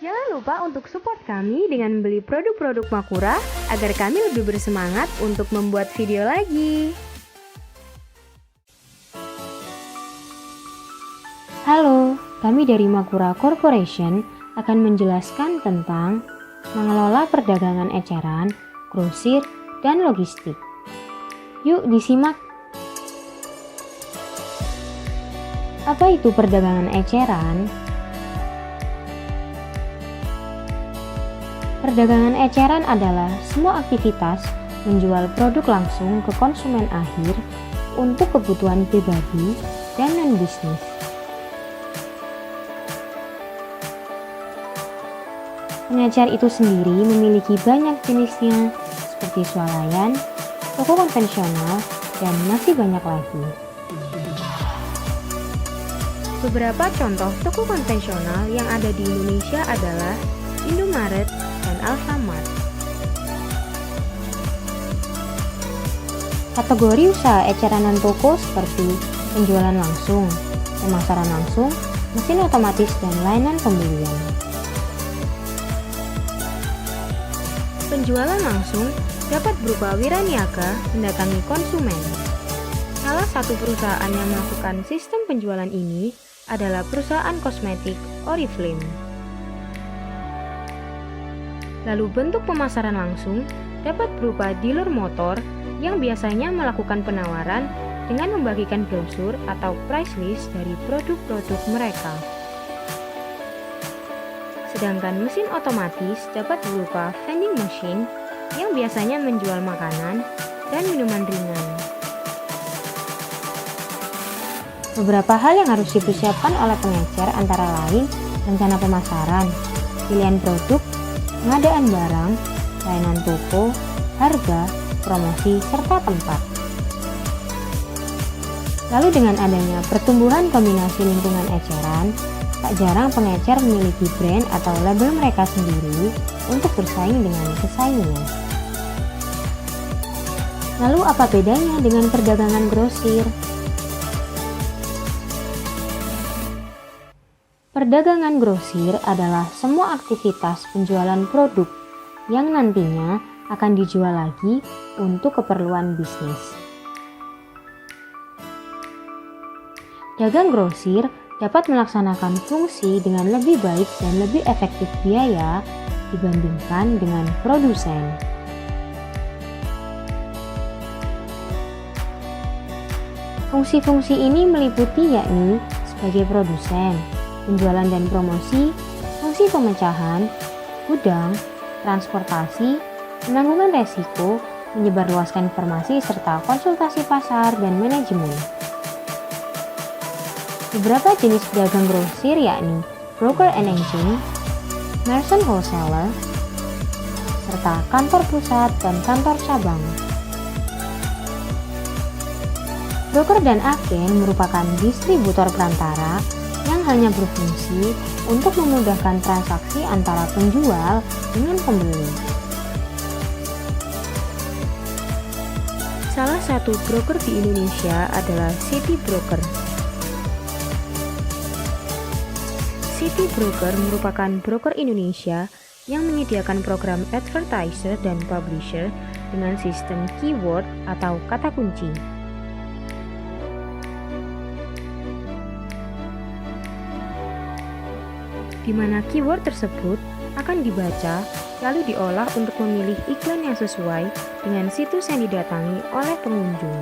Jangan lupa untuk support kami dengan beli produk-produk Makura agar kami lebih bersemangat untuk membuat video lagi. Halo, kami dari Makura Corporation akan menjelaskan tentang mengelola perdagangan eceran, grosir, dan logistik. Yuk disimak. Apa itu perdagangan eceran? Perdagangan eceran adalah semua aktivitas menjual produk langsung ke konsumen akhir untuk kebutuhan pribadi dan non-bisnis. Pengecer itu sendiri memiliki banyak jenisnya seperti swalayan, toko konvensional, dan masih banyak lagi. Beberapa contoh toko konvensional yang ada di Indonesia adalah Indomaret dan Alfamart. Kategori usaha eceranan toko seperti penjualan langsung, pemasaran langsung, mesin otomatis, dan layanan pembelian. Penjualan langsung dapat berupa wiraniaga mendatangi konsumen. Salah satu perusahaan yang melakukan sistem penjualan ini adalah perusahaan kosmetik Oriflame. Lalu bentuk pemasaran langsung dapat berupa dealer motor yang biasanya melakukan penawaran dengan membagikan brosur atau price list dari produk-produk mereka. Sedangkan mesin otomatis dapat berupa vending machine yang biasanya menjual makanan dan minuman ringan. Beberapa hal yang harus dipersiapkan oleh pengecer antara lain rencana pemasaran, pilihan produk, pengadaan barang, layanan toko, harga, promosi, serta tempat. Lalu dengan adanya pertumbuhan kombinasi lingkungan eceran, tak jarang pengecer memiliki brand atau label mereka sendiri untuk bersaing dengan pesaingnya. Lalu apa bedanya dengan perdagangan grosir? Perdagangan grosir adalah semua aktivitas penjualan produk yang nantinya akan dijual lagi untuk keperluan bisnis. Dagang grosir dapat melaksanakan fungsi dengan lebih baik dan lebih efektif biaya dibandingkan dengan produsen. Fungsi-fungsi ini meliputi yakni sebagai produsen, penjualan dan promosi, fungsi pemecahan, gudang, transportasi, penanggungan resiko, menyebarluaskan informasi serta konsultasi pasar dan manajemen. Beberapa jenis pedagang grosir yakni broker and agent, merchant wholesaler, serta kantor pusat dan kantor cabang. Broker dan agen merupakan distributor perantara yang hanya berfungsi untuk memudahkan transaksi antara penjual dengan pembeli. Salah satu broker di Indonesia adalah City Broker. City Broker merupakan broker Indonesia yang menyediakan program advertiser dan publisher dengan sistem keyword atau kata kunci. Di mana keyword tersebut akan dibaca lalu diolah untuk memilih iklan yang sesuai dengan situs yang didatangi oleh pengunjung.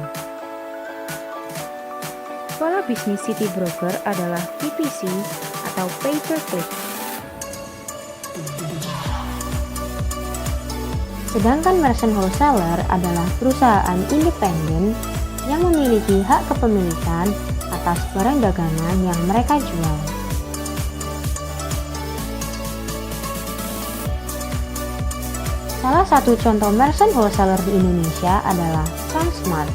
Pola bisnis City Broker adalah PPC atau pay per click. Sedangkan merchant wholesaler adalah perusahaan independen yang memiliki hak kepemilikan atas barang dagangan yang mereka jual. Salah satu contoh merchant wholesaler di Indonesia adalah Transmart.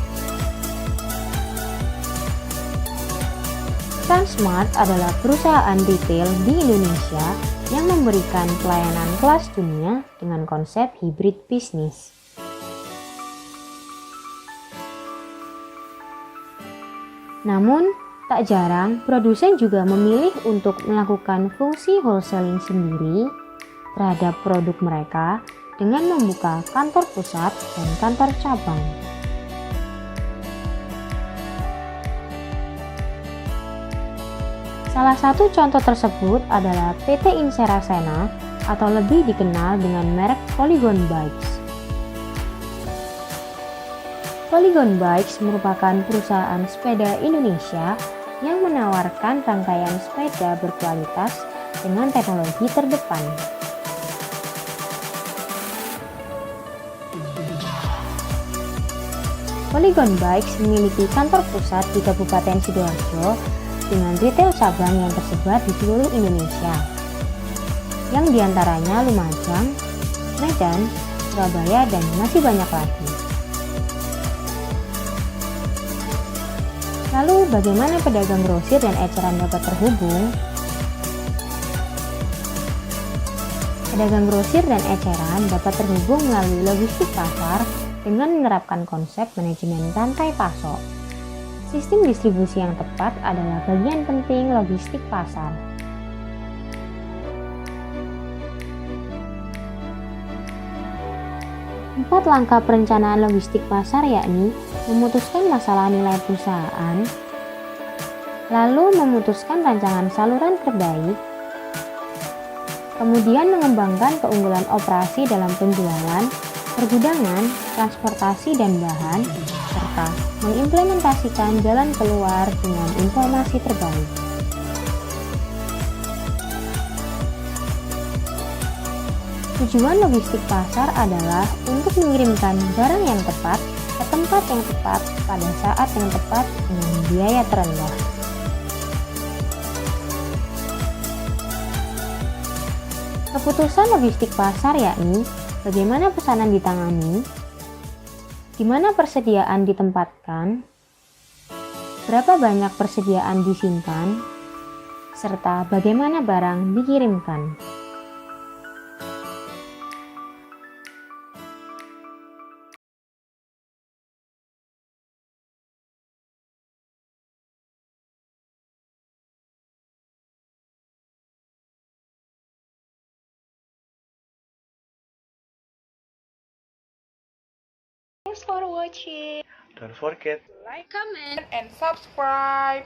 Transmart adalah perusahaan retail di Indonesia yang memberikan pelayanan kelas dunia dengan konsep hybrid bisnis. Namun, Tak jarang, produsen juga memilih untuk melakukan fungsi wholesaling sendiri terhadap produk mereka dengan membuka kantor pusat dan kantor cabang. Salah satu contoh tersebut adalah PT Insera Sena atau lebih dikenal dengan merek Polygon Bikes. Polygon Bikes merupakan perusahaan sepeda Indonesia yang menawarkan rangkaian sepeda berkualitas dengan teknologi terdepan. Polygon Bikes memiliki kantor pusat di Kabupaten Sidoarjo dengan retail cabang yang tersebar di seluruh Indonesia, yang diantaranya Lumajang, Medan, Surabaya, dan masih banyak lagi. Lalu bagaimana pedagang grosir dan eceran dapat terhubung? Pedagang grosir dan eceran dapat terhubung melalui logistik pasar dengan menerapkan konsep manajemen rantai pasok. Sistem distribusi yang tepat adalah bagian penting logistik pasar. Empat langkah perencanaan logistik pasar yakni memutuskan masalah nilai perusahaan, lalu memutuskan rancangan saluran terbaik, kemudian mengembangkan keunggulan operasi dalam penjualan, pergudangan, transportasi, dan bahan, serta mengimplementasikan jalan keluar dengan informasi terbaik. Tujuan logistik pasar adalah untuk mengirimkan barang yang tepat ke tempat yang tepat pada saat yang tepat dengan biaya terendah. Keputusan logistik pasar yakni bagaimana pesanan ditangani, di mana persediaan ditempatkan, berapa banyak persediaan disimpan, serta bagaimana barang dikirimkan. Thanks for watching. Don't forget Like, comment, and subscribe.